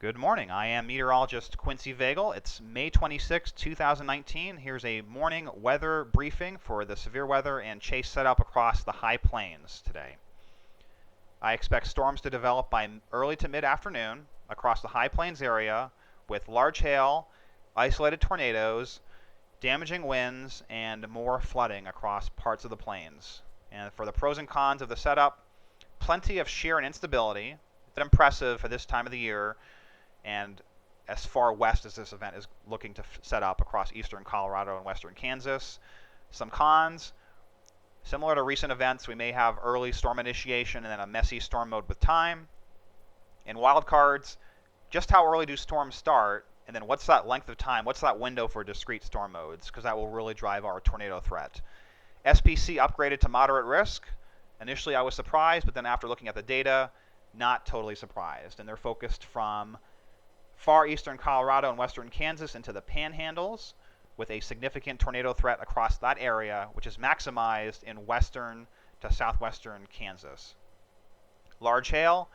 Good morning. I am meteorologist Quincy Vagel. It's May 26, 2019. Here's a morning weather briefing for the severe weather and chase setup across the high plains today. I expect storms to develop by early to mid-afternoon across the high plains area with large hail, isolated tornadoes, damaging winds, and more flooding across parts of the plains. And for the pros and cons of the setup, plenty of shear and instability, but impressive for this time of the year, and as far west as this event is looking to set up across eastern Colorado and western Kansas. Some cons, similar to recent events, we may have early storm initiation and then a messy storm mode with time. In wildcards, just how early do storms start, and then what's that length of time, what's that window for discrete storm modes, because that will really drive our tornado threat. SPC upgraded to moderate risk. Initially I was surprised, but then after looking at the data, not totally surprised, and they're focused from far eastern Colorado and western Kansas into the panhandles, with a significant tornado threat across that area, which is maximized in western to southwestern Kansas. Large hail,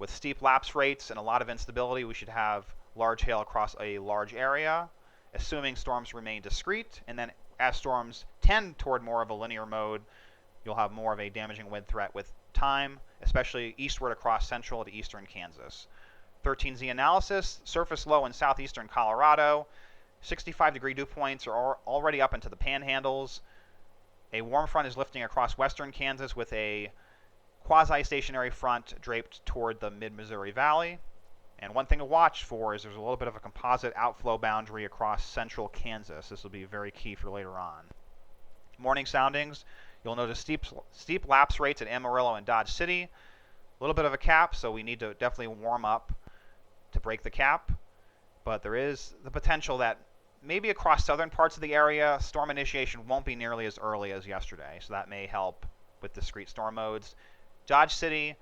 with steep lapse rates and a lot of instability, we should have large hail across a large area, assuming storms remain discrete, and then as storms tend toward more of a linear mode, you'll have more of a damaging wind threat with time, especially eastward across central to eastern Kansas. 13Z analysis, surface low in southeastern Colorado, 65-degree dew points are already up into the panhandles. A warm front is lifting across western Kansas with a quasi-stationary front draped toward the mid-Missouri Valley. And one thing to watch for is there's a little bit of a composite outflow boundary across central Kansas. This will be very key for later on. Morning soundings, you'll notice steep lapse rates at Amarillo and Dodge City. A little bit of a cap, so we need to definitely warm up to break the cap, but there is the potential that maybe across southern parts of the area, storm initiation won't be nearly as early as yesterday, so that may help with discrete storm modes. Dodge City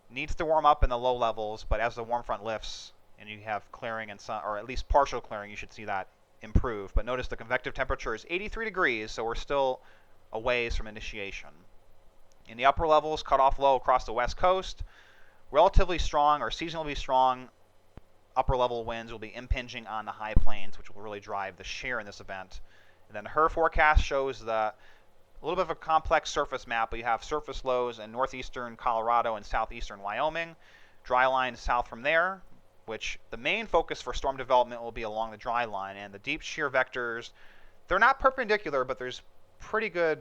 needs to warm up in the low levels, but as the warm front lifts and you have clearing and sun, or at least partial clearing, you should see that improve. But notice the convective temperature is 83 degrees, so we're still a ways from initiation. In the upper levels, cutoff low across the west coast, relatively strong or seasonally strong upper level winds will be impinging on the high plains, which will really drive the shear in this event. And then her forecast shows a little bit of a complex surface map. We have surface lows in northeastern Colorado and southeastern Wyoming, dry line south from there, which the main focus for storm development will be along the dry line. And the deep shear vectors, they're not perpendicular, but there's pretty good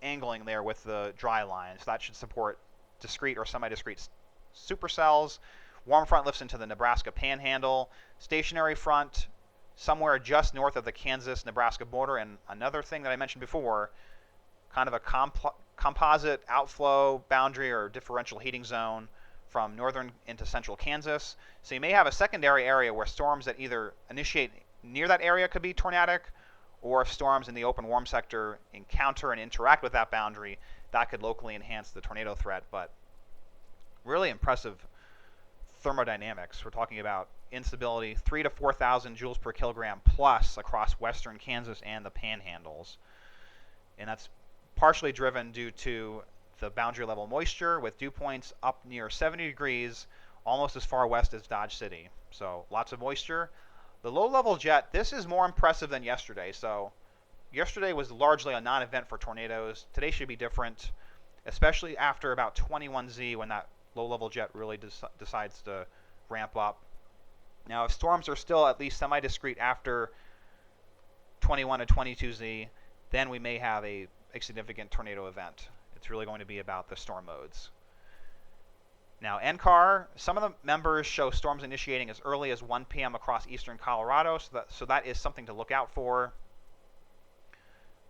angling there with the dry line, so that should support discrete or semi-discrete supercells. Warm front lifts into the Nebraska panhandle. Stationary front somewhere just north of the Kansas-Nebraska border. And another thing that I mentioned before, kind of a composite outflow boundary or differential heating zone from northern into central Kansas. So you may have a secondary area where storms that either initiate near that area could be tornadic, or if storms in the open warm sector encounter and interact with that boundary, that could locally enhance the tornado threat. But really impressive thermodynamics. We're talking about instability 3,000 to 4,000 joules per kilogram plus across western Kansas and the panhandles. And that's partially driven due to the boundary level moisture with dew points up near 70 degrees, almost as far west as Dodge City. So lots of moisture. The low level jet, this is more impressive than yesterday. So yesterday was largely a non-event for tornadoes. Today should be different, especially after about 21Z when that low-level jet really decides to ramp up. Now, if storms are still at least semi-discrete after 21 to 22Z, then we may have a significant tornado event. It's really going to be about the storm modes. Now, NCAR, some of the members show storms initiating as early as 1 p.m. across eastern Colorado, so that is something to look out for.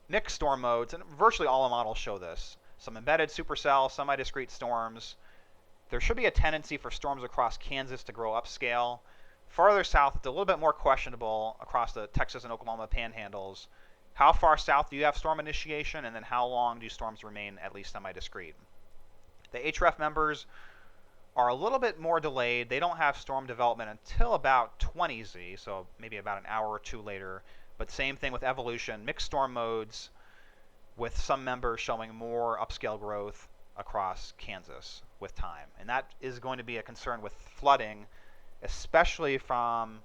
Mixed storm modes, and virtually all the models show this. Some embedded supercell, semi-discrete storms. There should be a tendency for storms across Kansas to grow upscale. Farther south, it's a little bit more questionable across the Texas and Oklahoma panhandles. How far south do you have storm initiation, and then how long do storms remain at least semi-discrete? The HREF members are a little bit more delayed. They don't have storm development until about 20Z, so maybe about an hour or two later. But same thing with evolution, mixed storm modes with some members showing more upscale growth across Kansas with time. And that is going to be a concern with flooding especially from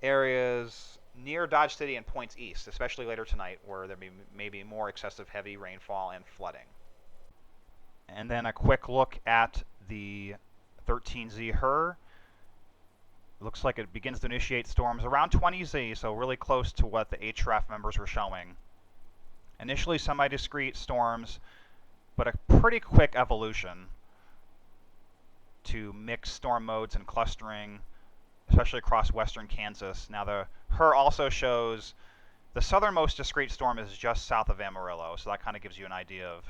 areas near Dodge City and points east, especially later tonight, where there may be more excessive heavy rainfall and flooding. And then a quick look at the 13Z HER. It looks like it begins to initiate storms around 20Z, so really close to what the HRF members were showing. Initially semi-discrete storms, but a pretty quick evolution to mix storm modes and clustering, especially across western Kansas. Now the HER also shows the southernmost discrete storm is just south of Amarillo, so that kind of gives you an idea of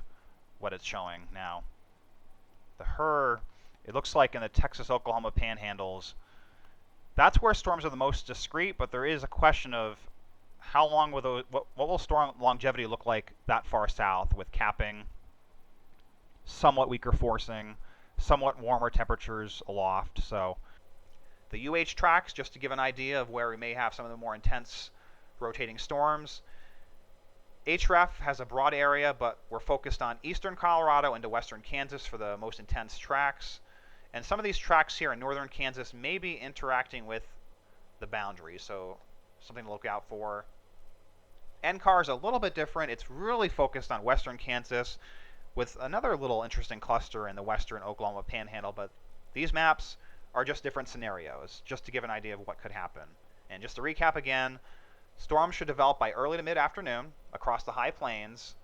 what it's showing now. The HER, it looks like in the Texas-Oklahoma panhandles, that's where storms are the most discrete, but there is a question of how long will those, what will storm longevity look like that far south with capping, somewhat weaker forcing, somewhat warmer temperatures aloft. So the UH tracks, just to give an idea of where we may have some of the more intense rotating storms. HRF has a broad area, but we're focused on eastern Colorado into western Kansas for the most intense tracks. And some of these tracks here in northern Kansas may be interacting with the boundaries, so something to look out for. NCAR is a little bit different. It's really focused on western Kansas with another little interesting cluster in the western Oklahoma panhandle, but these maps are just different scenarios, just to give an idea of what could happen. And just to recap again, storms should develop by early to mid-afternoon across the high plains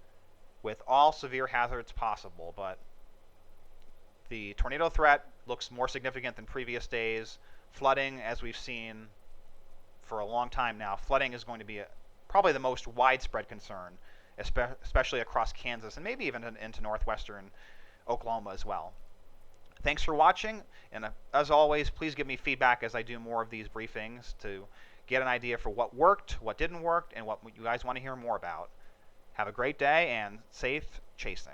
with all severe hazards possible, but the tornado threat looks more significant than previous days. Flooding, as we've seen for a long time now, flooding is going to be probably the most widespread concern, especially across Kansas and maybe even into northwestern Oklahoma as well. Thanks for watching, and as always, please give me feedback as I do more of these briefings to get an idea for what worked, what didn't work, and what you guys want to hear more about. Have a great day and safe chasing.